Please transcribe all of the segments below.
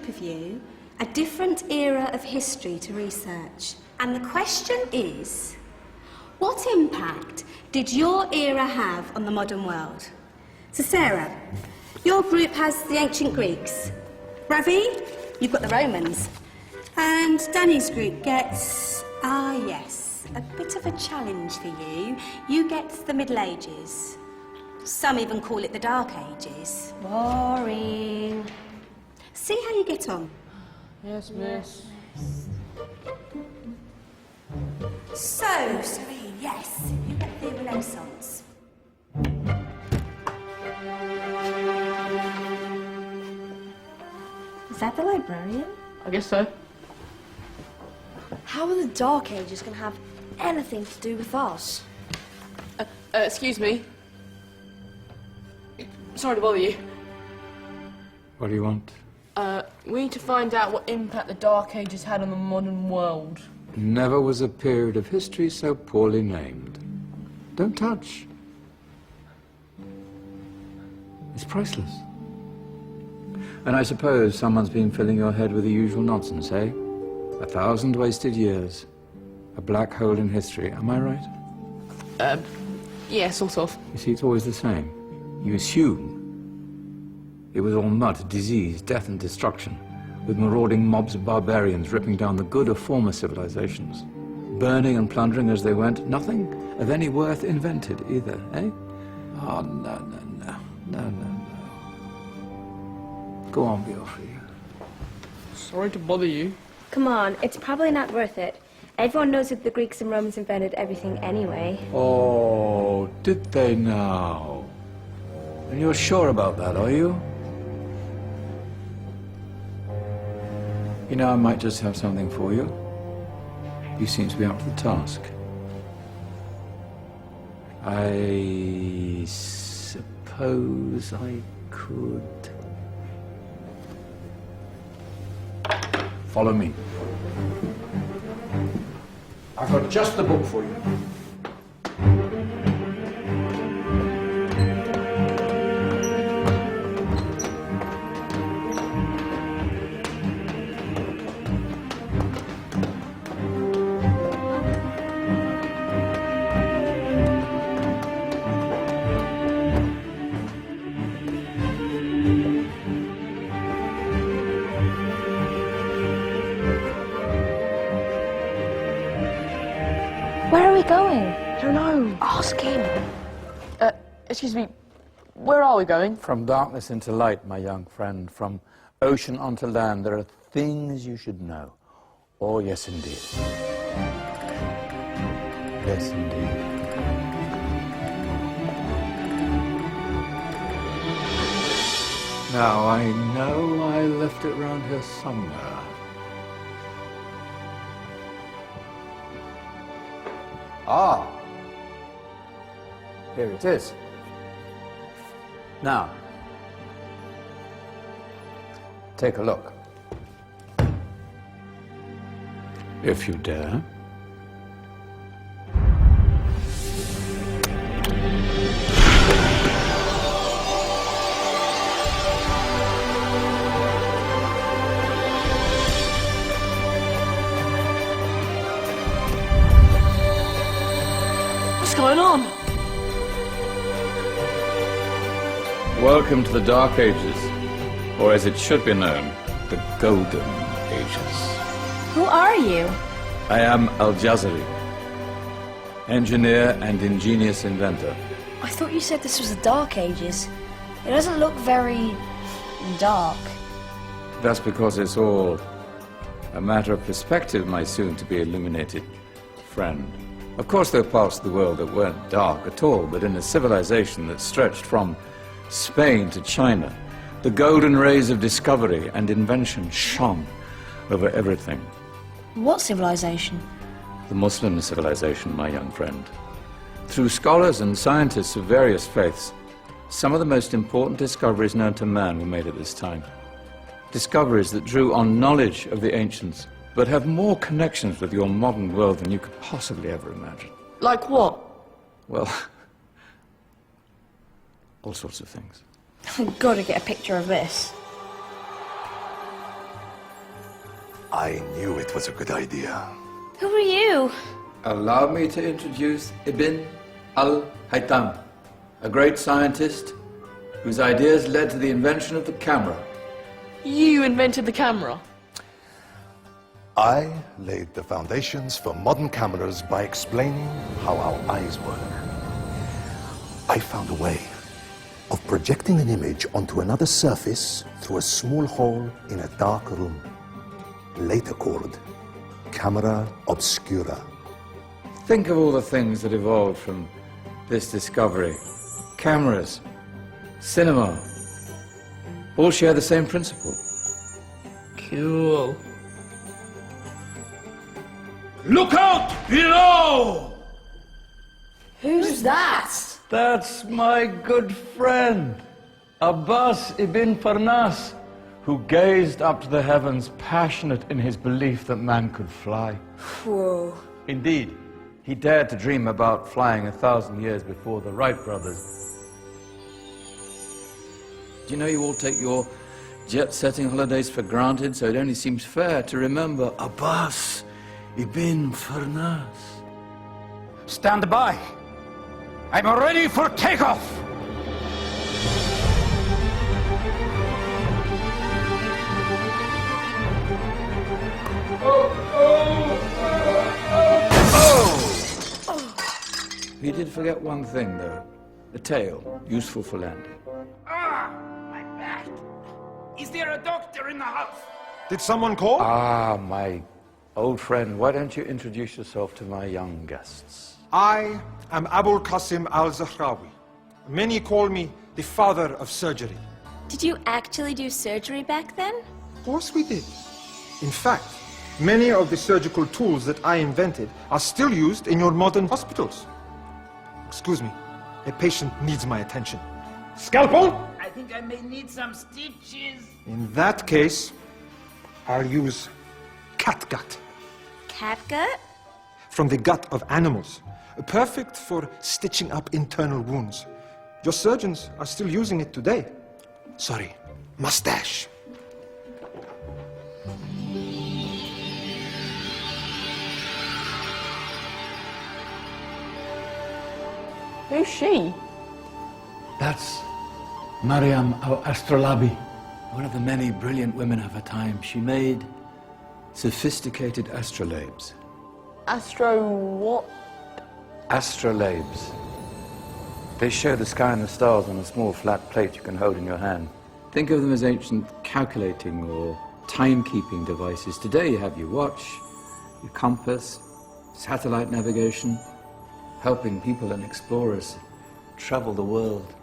group of you a different era of history to research. And the question is, what impact did your era have on the modern world? So Sarah, your group has the ancient Greeks. Ravi, you've got the Romans. And Danny's group gets, yes, a bit of a challenge for you. You get the Middle Ages. Some even call it the Dark Ages. Boring. See how you get on. Yes, miss. So, Serene, yes, you get the Renaissance. Is that the librarian? I guess so. How are the Dark Ages going to have anything to do with us? Excuse me. Sorry to bother you. What do you want? We need to find out what impact the Dark Ages had on the modern world. Never was a period of history so poorly named. Don't touch. It's priceless. And I suppose someone's been filling your head with the usual nonsense, eh? 1,000 wasted years. A black hole in history, am I right? Yeah, sort of. You see, it's always the same. You assume it was all mud, disease, death and destruction, with marauding mobs of barbarians ripping down the good of former civilizations, burning and plundering as they went, nothing of any worth invented either, eh? Oh, no. Go on, Beofrey. Sorry to bother you. Come on, it's probably not worth it. Everyone knows that the Greeks and Romans invented everything anyway. Oh, did they now? And you're sure about that, are you? You know, I might just have something for you. You seem to be up to the task. I suppose I could... Follow me. I've got just the book for you. Where are we going? I don't know. Ask him. Excuse me. Where are we going? From darkness into light, my young friend. From ocean onto land, there are things you should know. Oh, yes, indeed. Yes, indeed. Now, I know I left it round here somewhere. Ah, here it is. Now, take a look. If you dare. What's going on? Welcome to the Dark Ages, or as it should be known, the Golden Ages. Who are you? I am Al-Jazari, engineer and ingenious inventor. I thought you said this was the Dark Ages. It doesn't look very... dark. That's because it's all a matter of perspective, my soon-to-be illuminated friend. Of course, there are parts of the world that weren't dark at all, but in a civilization that stretched from Spain to China, the golden rays of discovery and invention shone over everything. What civilization? The Muslim civilization, my young friend. Through scholars and scientists of various faiths, some of the most important discoveries known to man were made at this time. Discoveries that drew on knowledge of the ancients, but have more connections with your modern world than you could possibly ever imagine. Like what? Well, all sorts of things. I've got to get a picture of this. I knew it was a good idea. Who are you? Allow me to introduce Ibn al-Haytham, a great scientist whose ideas led to the invention of the camera. You invented the camera. I laid the foundations for modern cameras by explaining how our eyes work. I found a way of projecting an image onto another surface through a small hole in a dark room, later called camera obscura. Think of all the things that evolved from this discovery. Cameras, cinema, all share the same principle. Cool. Look out below! Who's that? That's my good friend, Abbas ibn Farnas, who gazed up to the heavens, passionate in his belief that man could fly. Whoa. Indeed, he dared to dream about flying 1,000 years before the Wright brothers. Do you know you all take your jet-setting holidays for granted, so it only seems fair to remember Abbas ibn Farnas? Stand by. I'm ready for takeoff. You did forget one thing, though. The tail, useful for landing. My back. Is there a doctor in the house? Did someone call? Ah, my old friend, why don't you introduce yourself to my young guests? I am Abul Qasim al-Zahrawi. Many call me the father of surgery. Did you actually do surgery back then? Of course we did. In fact, many of the surgical tools that I invented are still used in your modern hospitals. Excuse me, a patient needs my attention. Scalpel? I think I may need some stitches. In that case, I'll use catgut Catgut? from the gut of animals. Perfect for stitching up internal wounds. Your surgeons are still using it today. Sorry, mustache. Who's she? That's Maryam al-Astrolabi. One of the many brilliant women of her time, she made sophisticated astrolabes. Astro what? Astrolabes. They show the sky and the stars on a small flat plate you can hold in your hand. Think of them as ancient calculating or timekeeping devices. Today you have your watch, your compass, satellite navigation, helping people and explorers travel the world.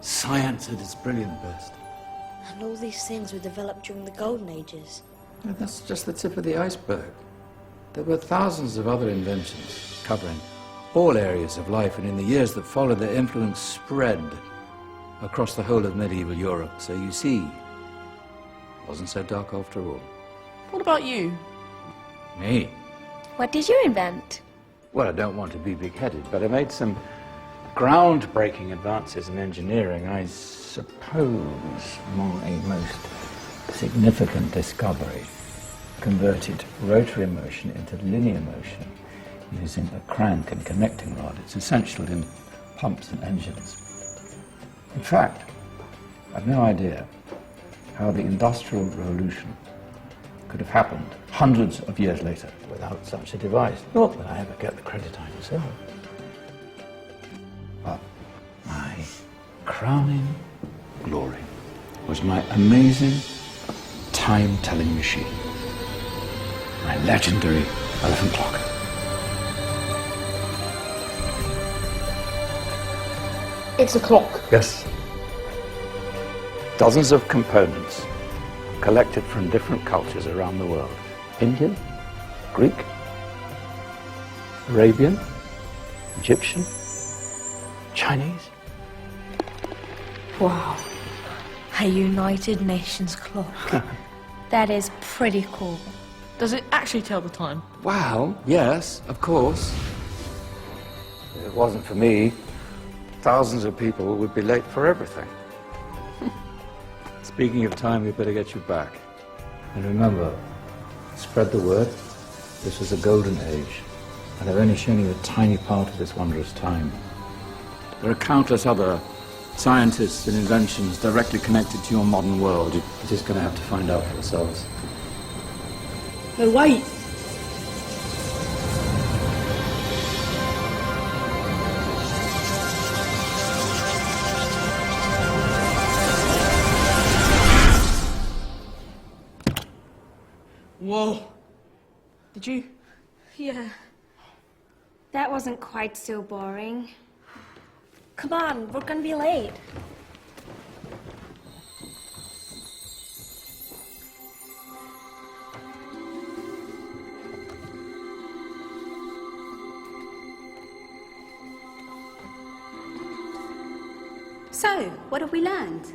Science at its brilliant best. And all these things were developed during the Golden Ages. And that's just the tip of the iceberg. There were thousands of other inventions covering all areas of life, and in the years that followed, their influence spread across the whole of medieval Europe. So you see, it wasn't so dark after all. What about you? Me? What did you invent? Well, I don't want to be big-headed, but I made some groundbreaking advances in engineering. I suppose my most significant discovery converted rotary motion into linear motion using a crank and connecting rod. It's essential in pumps and engines. In fact, I've no idea how the Industrial Revolution could have happened hundreds of years later without such a device. Not that I ever get the credit I deserve. But my crowning glory was my amazing time-telling machine, my legendary elephant clock. It's a clock. Yes. Dozens of components collected from different cultures around the world. Indian, Greek, Arabian, Egyptian, Chinese. Wow. A United Nations clock. That is pretty cool. Does it actually tell the time? Well, yes, of course. If it wasn't for me, thousands of people would be late for everything. Speaking of time, we better get you back. And remember, Spread the word. This was a golden age, and I've only shown you a tiny part of this wondrous time. There are countless other scientists and inventions directly connected to your modern world. You're just going to have to find out for yourselves. No, wait! Whoa! Did you? Yeah. That wasn't quite so boring. Come on, we're gonna be late. So, what have we learned?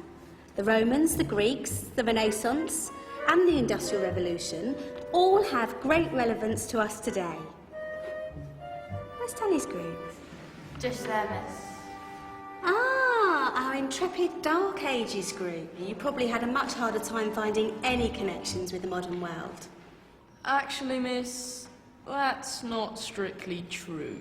The Romans, the Greeks, the Renaissance, and the Industrial Revolution all have great relevance to us today. Where's Danny's group? Just there, miss. Ah, our intrepid Dark Ages group. You probably had a much harder time finding any connections with the modern world. Actually, miss, that's not strictly true.